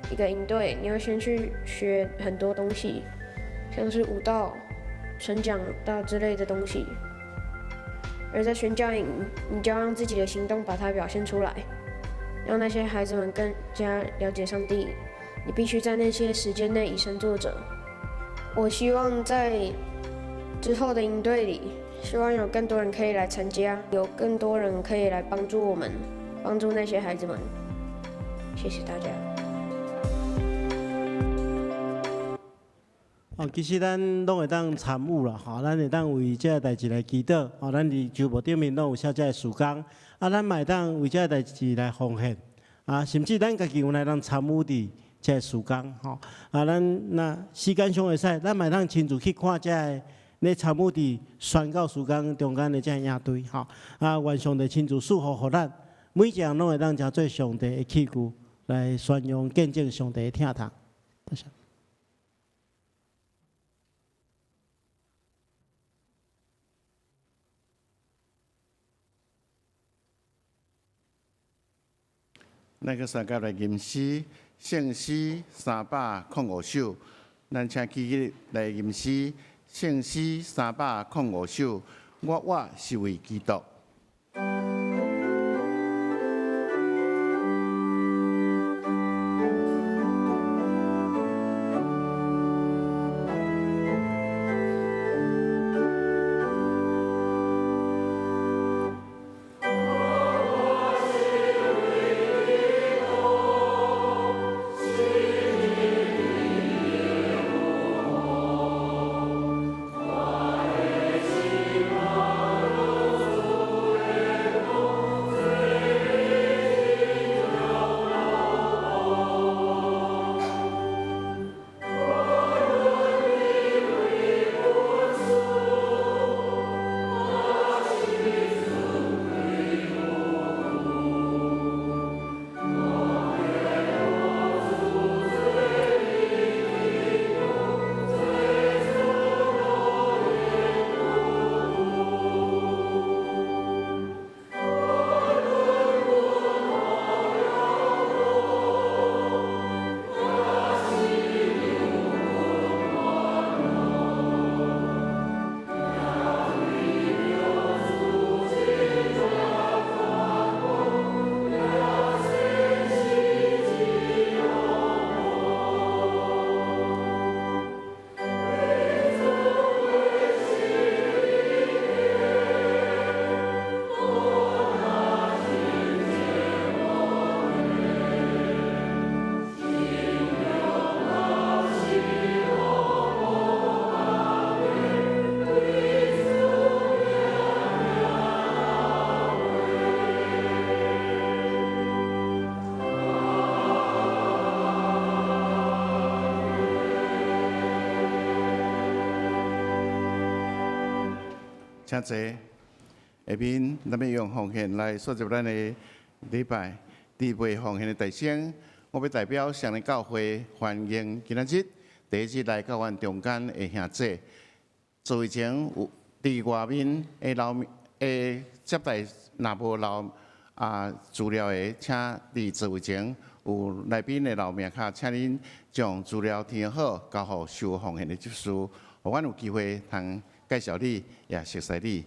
一个营队，你会先去学很多东西，像是舞蹈、传讲道之类的东西。而在宣教营，你就要让自己的行动把它表现出来，让那些孩子们更加了解上帝。你必须在那些时间内以身作则。我希望在之后的营队里，希望有更多人可以来参加，有更多人可以来帮助我们，帮助那些孩子们。谢谢大家。其实咱拢会当参与啦，咱会当为这个代志来祈祷，咱伫周报顶面拢有写这个事工，咱嘛会当为这个代志来奉献，甚至咱家己有来当参与伫这个事工，咱若时间上会使，咱嘛会当亲自去看这个咧参与伫宣教事工中间的这个营队，愿上帝亲自赐福互咱，每一项拢会当成做上帝的器具来宣扬见证上帝的疼痛。多谢。咱个三甲来吟诗，圣诗305首，咱请起立来吟诗，圣诗305首，我是为基督。请坐。下面咱们用奉献来说接咱的礼拜。伫未奉献的弟兄，我要代表上帝教会欢迎今仔日第一日来到阮中间的兄弟。座位前有伫外面的接待若无留资料的，请伫座位前有来宾的留名卡，请恁将资料填好，交予收奉献的执事，互阮有机会通介绍你，也熟悉你。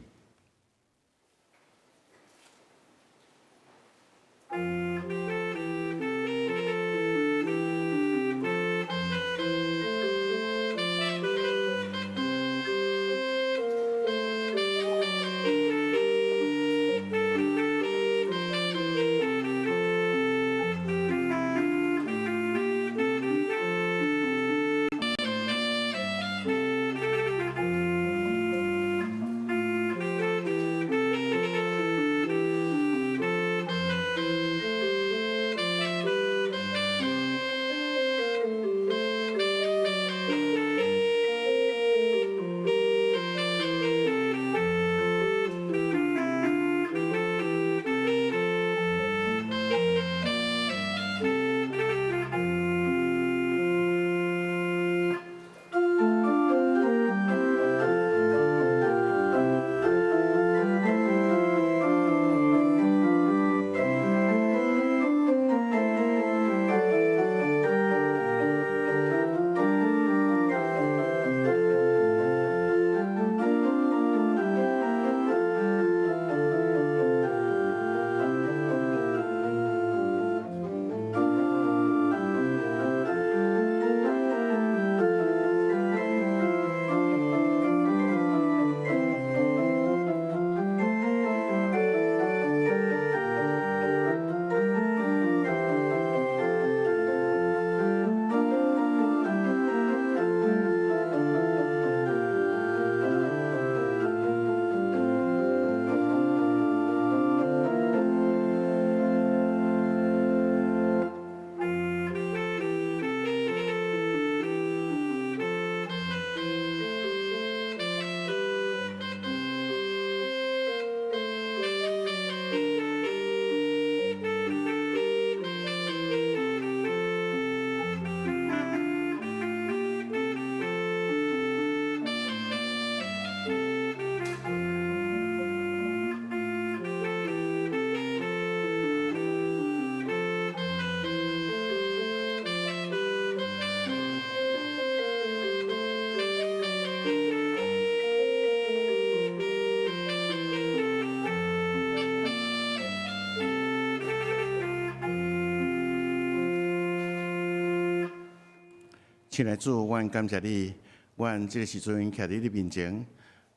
亲爱的主，阮感谢你，阮这个时阵徛伫你面前，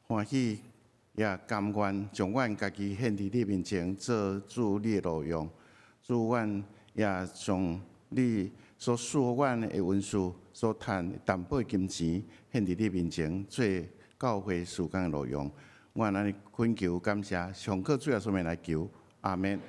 欢喜也甘愿将阮家己献伫你面前，做主你的路用。主，阮也将你所赐予阮的文书所赚淡薄金钱献伫你面前，做教会事工的路用。阮安尼恳求感谢，上靠主耶稣名来求，阿免。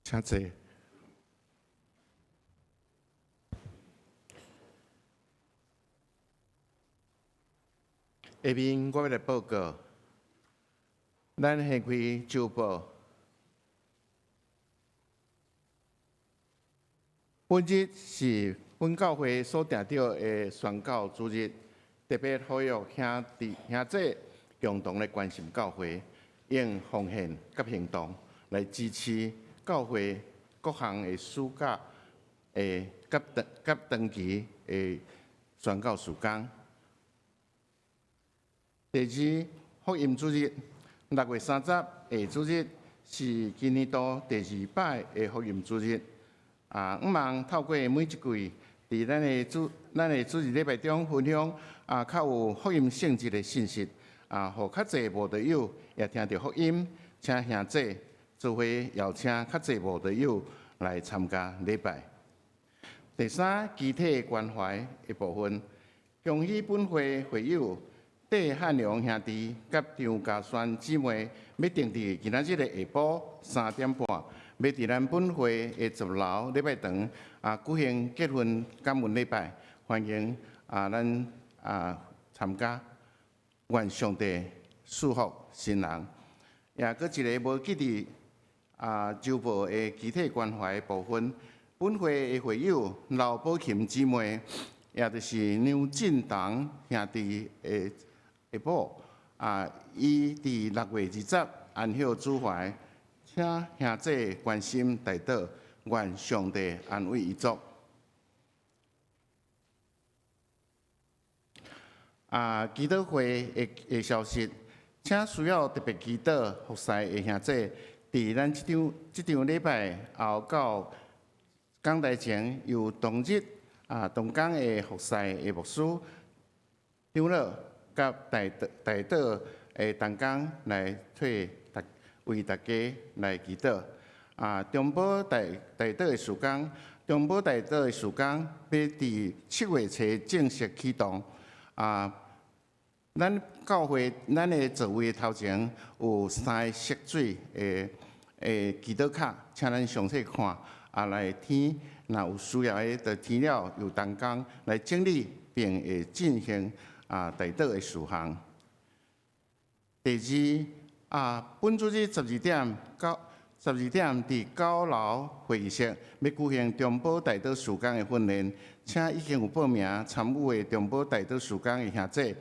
请坐。下面我要来报告，咱下开周报。本日是本教会所定着的宣教主日，特别呼吁兄弟兄姐共同来关心教会，用奉献甲行动来支持教会各项的暑假甲长期的宣告曙光。第二，福音主日，6月30日下主日是今年度第2摆的福音主日。希望透过每一季，伫咱的主日礼拜中分享较有福音性质的信息，互较侪无道友也听到福音，请兄弟做伙邀请较侪无道友来参加礼拜。第三，集体关怀的部分，恭喜本会会友戴汉良兄弟甲张家轩姊妹要定伫今仔日的下晡3点半，要伫咱本会的10楼礼拜堂举行结婚感恩礼拜，欢迎咱参加，愿上帝祝福新人。也搁一个无记伫周报的集体关怀部分，本会的会友刘宝琴姊妹，也就是梁振堂兄弟的下晡伊伫6月20日安享主怀，请兄弟关心代祷，愿上帝安慰伊族。祈祷会的消息，请需要特别祈祷服侍的兄弟，伫咱这场礼拜后到讲台前，由同工的服侍的牧师长老甲代祷的同工来为大家来祈祷。中保代祷的事工，中保代祷的事工要伫7月初正式启动。咱教会咱的座位头前有3个色水的祈祷卡，请咱详细看。来填，若有需要的，就填了由同工来整理，并会进行代祷的事项。第二，本主日12点伫9楼会议室要举行中保代祷事工的训练，请已经有报名参与的中保代祷事工的兄弟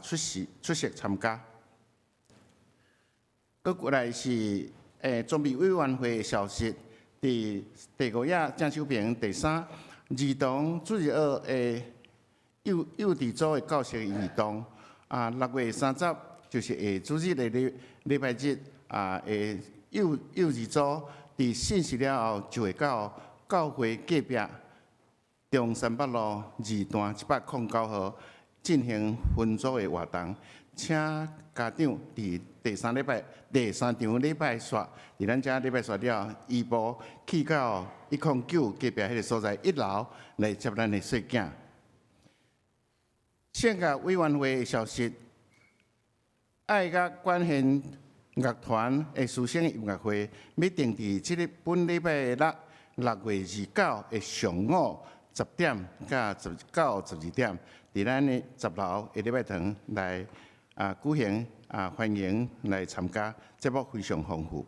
出席参加。搁过来是装备委员会的消息，伫第5页郑秀平第3儿童主日学的幼稚组的教室移动，6月30日就是下主日的礼拜日的幼稚组伫信息了后，就会到教会隔壁中山北路2段109号进行分组的活动，请家长伫第三场礼拜煞，伫咱遮礼拜煞了，移步去到109隔壁迄个所在1楼来接咱的细囝。宪教委员会的消息，爱甲管弦乐团的师生音乐会要定伫本礼拜6月29的上午10点到12点，伫咱的10楼的礼拜堂来举行欢迎来参加，节目非常丰富。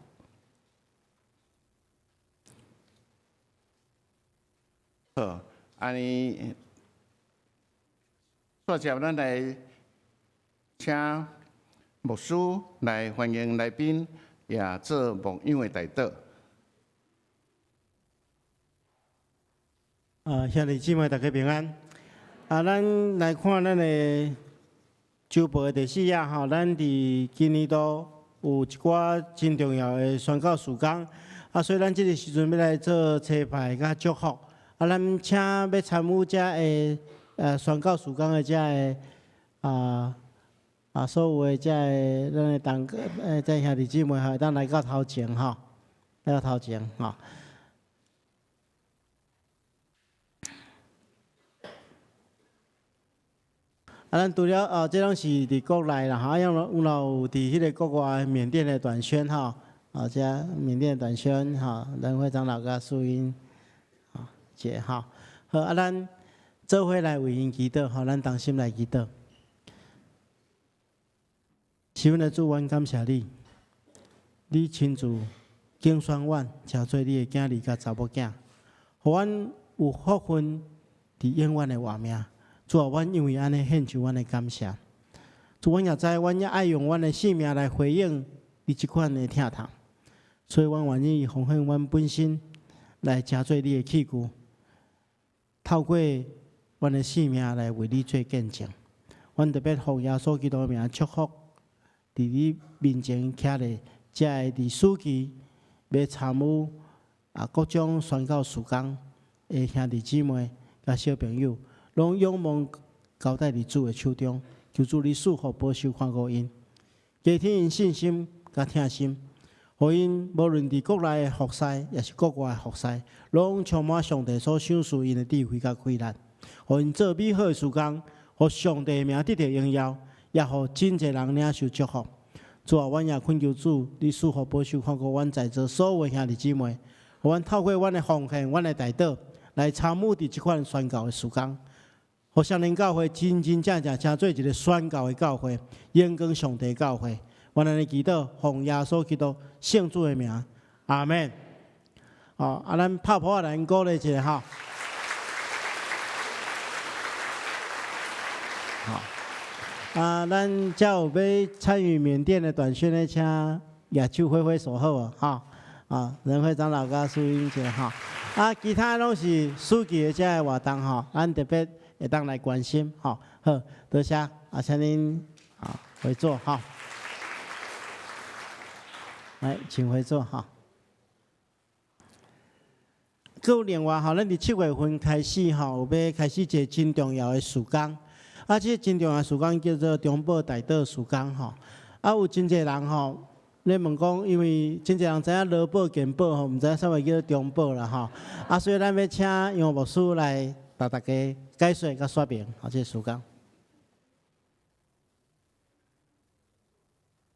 好，安尼，接着咱来请牧师来欢迎来宾，也做牧养的代祷。兄弟姊妹大家平安。咱来看咱的周报的第4页吼，咱伫今年度有一寡真重要的宣告事工，所以咱这个时阵要来做车牌甲祝福。咱请要参与遮的宣告事工的遮的所有的遮的咱的同遮兄弟姊妹吼，当来到头前吼，来到头前吼。咱除了这拢是伫国内啦，有伫迄个国外缅甸的短宣吼，遮缅甸的短宣吼，仁会长老甲素英姐吼，好咱做伙来为因祈祷吼，咱同心来祈祷。是阮的主，阮感谢你，你亲自拣选阮，招做你的囝儿甲查某囝，互阮有福分伫永远的活命。主啊，阮因为安尼献上阮的感谢。主，阮也知，阮也爱用阮的性命来回应你即款的疼痛，所以阮愿意奉献阮本身来加做你的器具，透过阮的性命来为你做见证。阮特别奉耶稣基督的名祝福，伫你面前徛咧，遮个伫书记要参与各种宣教事工的兄弟姊妹甲小朋友，拢仰望交代伫主的手中，求主你赐福保守看顾因，加添因信心甲疼心，互因无论伫国内的服侍，也是国外的服侍，拢充满上帝所赏赐因的智慧甲贵力，互因做美好的事工，互上帝的名得到荣耀，也互真侪人领受祝福。主啊，阮也恳求主，你赐福保守看顾阮在座所有的兄弟姊妹，互阮透过阮的奉献、阮的代祷，来参与伫即款宣教的事工，互少年教会真真正正成做一个宣教的教会，荣光上帝的教会。阮安尼祈祷，奉耶稣基督圣主的名，阿门。咱拍鼓来鼓励一下哈。好，咱才有要参与缅甸的短宣的，请野手挥挥手好无？哈，任会长老甲苏英姐哈。其他拢是书记的遮活动哈，咱特别会当来关心哈。好，多谢请恁回座哈。来，请回座哈。还有另外吼，咱伫7月份开始吼，有要开始一个真重要的事工。这个真重要的事工叫做中保代祷事工吼。有真侪人吼，咧问讲，因为真侪人知影劳保、健保吼，毋知影啥物叫做中保啦吼。所以咱要请杨牧师来甲大家解说甲说明这个事工。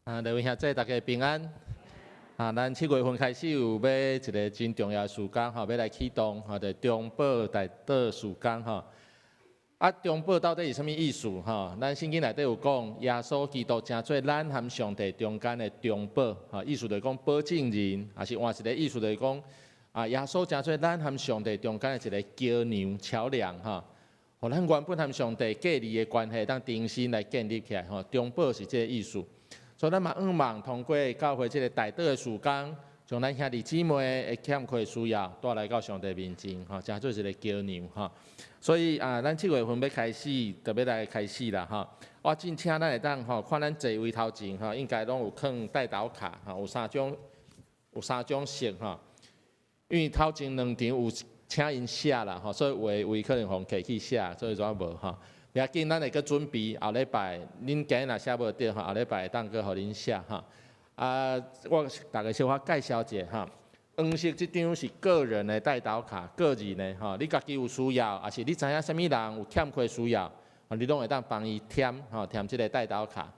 各位兄弟，大家平安。咱7月份开始有要一个真重要的事工吼，要来启动就中保代祷事工吼。中保到底是啥物意思吼？咱圣经内底有讲，耶稣基督成做咱和上帝中间的中保，意思就是讲保证人，也是换一个意思就是讲，耶稣成做咱和上帝中间的一个桥梁桥梁吼，互咱原本和上帝隔离的关系，当重新来建立起来吼。中保是这个意思，所以咱嘛望通过教会这个代祷的事工，将咱兄弟姊妹的欠缺需要带来到上帝面前吼，成做一个桥梁吼。所以咱7月份要开始，特别来开始啦吼。我真请咱会当吼，看咱座位头前吼，应该拢有放代祷卡吼，有三种色吼。因为头前2场有请因写啦吼，所以有的位可能互摕去写，所以怎无吼。不要紧，咱会阁准备后礼拜，恁今日若写无着吼，后礼拜会当阁互恁写吼。我大概小可介绍者吼。黄色这张是个人的代祷卡，个人的吼，你家己有需要，也是你知影啥物人有欠缺需要，你拢会当帮伊填填这个代祷卡。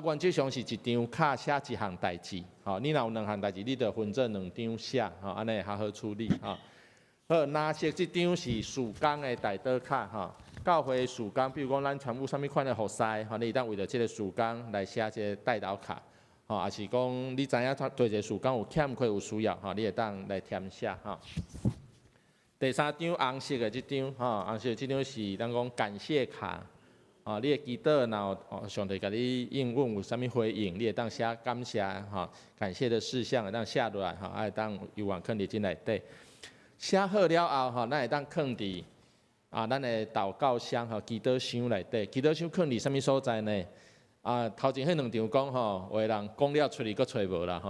原则上是一张卡写一项代志，你若有2项代志，你就分做2张写，安尼会较好处理好，蓝色这张是事工的代祷卡，教会事工，比如讲咱参与啥物款的服侍，你会当为着这个事工来写这个代祷卡。也是讲，你知影做一个事工有欠缺有需要，你会当来填写第3张红色的这张，红色这张是咱讲感谢卡，你的祈祷若上帝甲你应允有啥物回应，你会当写感谢感谢的事项会当写落来，会当有往放伫这内底。写好了后，咱会当放伫咱的祷告箱祈祷箱内底，祈祷箱放伫啥物所在呢？头前迄2场讲吼，有个人讲了出去阁找无啦，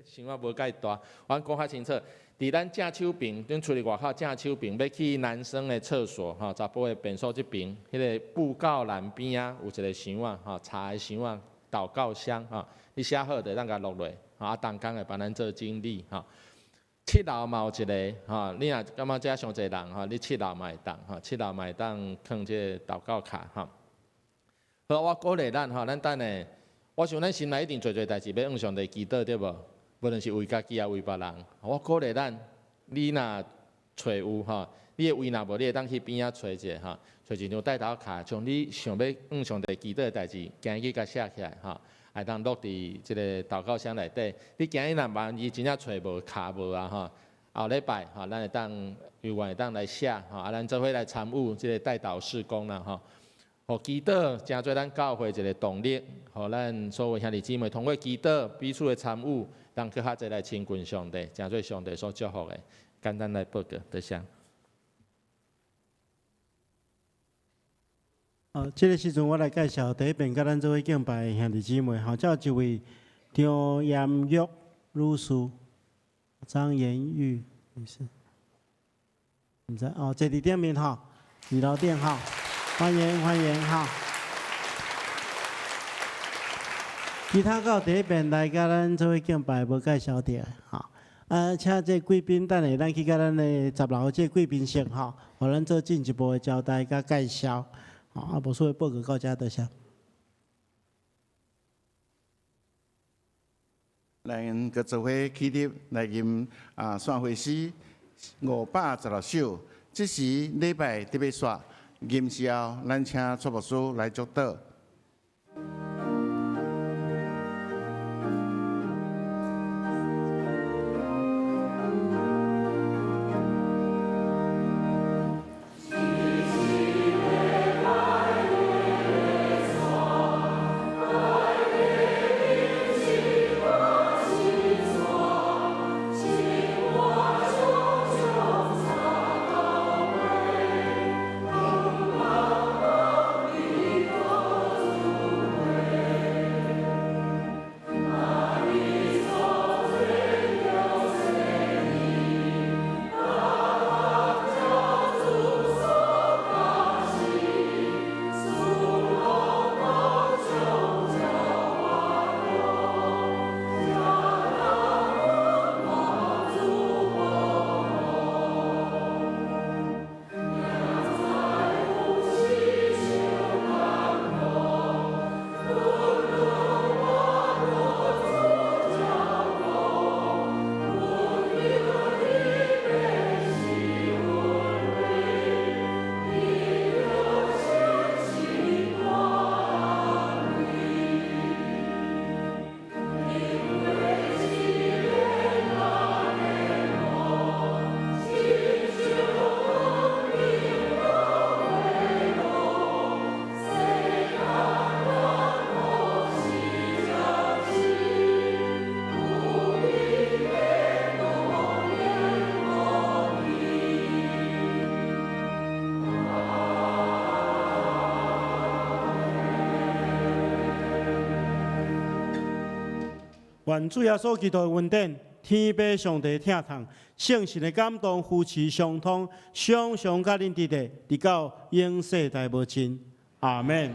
想法无介大。我讲较清楚，伫咱正手边，恁出去外口正手边，要去男生的厕所查甫的便所这边，迄个布告栏边有一个箱茶的箱祷告箱你写好就当甲落落，当工会帮咱做整理7楼嘛有一个你若感觉遮上侪人你7楼嘛会当7楼嘛会当放这个祷告卡好，我鼓励咱咱等下，我想咱心内一定做代志，要向上帝祈祷对无？无论是为家己也为别人。我鼓励咱，你若找有你的位若无，你会当去边仔找一下找一张代祷卡，将你想要向上帝祈祷的代志，今日甲写起来会当落伫即个祷告箱内底。你今日若万一真正找无卡无后礼拜咱会当有缘会当来写咱做伙来参与即个代祷事工啦互祈祷成做咱教会一个动力，互咱所有兄弟姊妹通过祈祷彼此的参与，当去较侪来亲近上帝，成做上帝所祝福的。简单来报告，多谢。这个时阵我来介绍第一遍甲咱做伙敬拜的兄弟姊妹，吼，这一位张延玉女士，张延玉女士，唔知哦，坐伫顶面吼，2楼顶吼，欢迎吼。其他到第一遍来甲咱做伙敬拜无介绍到的，吼。请这贵宾等下咱去甲咱的10楼这贵宾席吼，互咱做进一步的交代甲介绍。无所谓报告到这，多谢。咱个做伙起立来吟算会诗516首，这时礼拜特别煞，吟时后，咱请蔡牧师来祝祷。愿主耶稣基督的恩典、天父上帝疼痛、圣神的感动、夫妻相通、常常甲恁伫地，直到永世代无尽。阿门。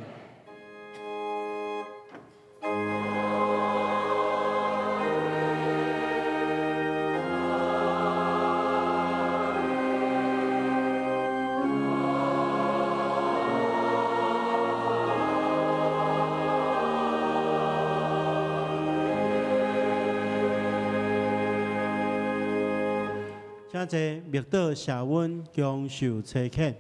请坐，默祷谢恩，恭受差遣。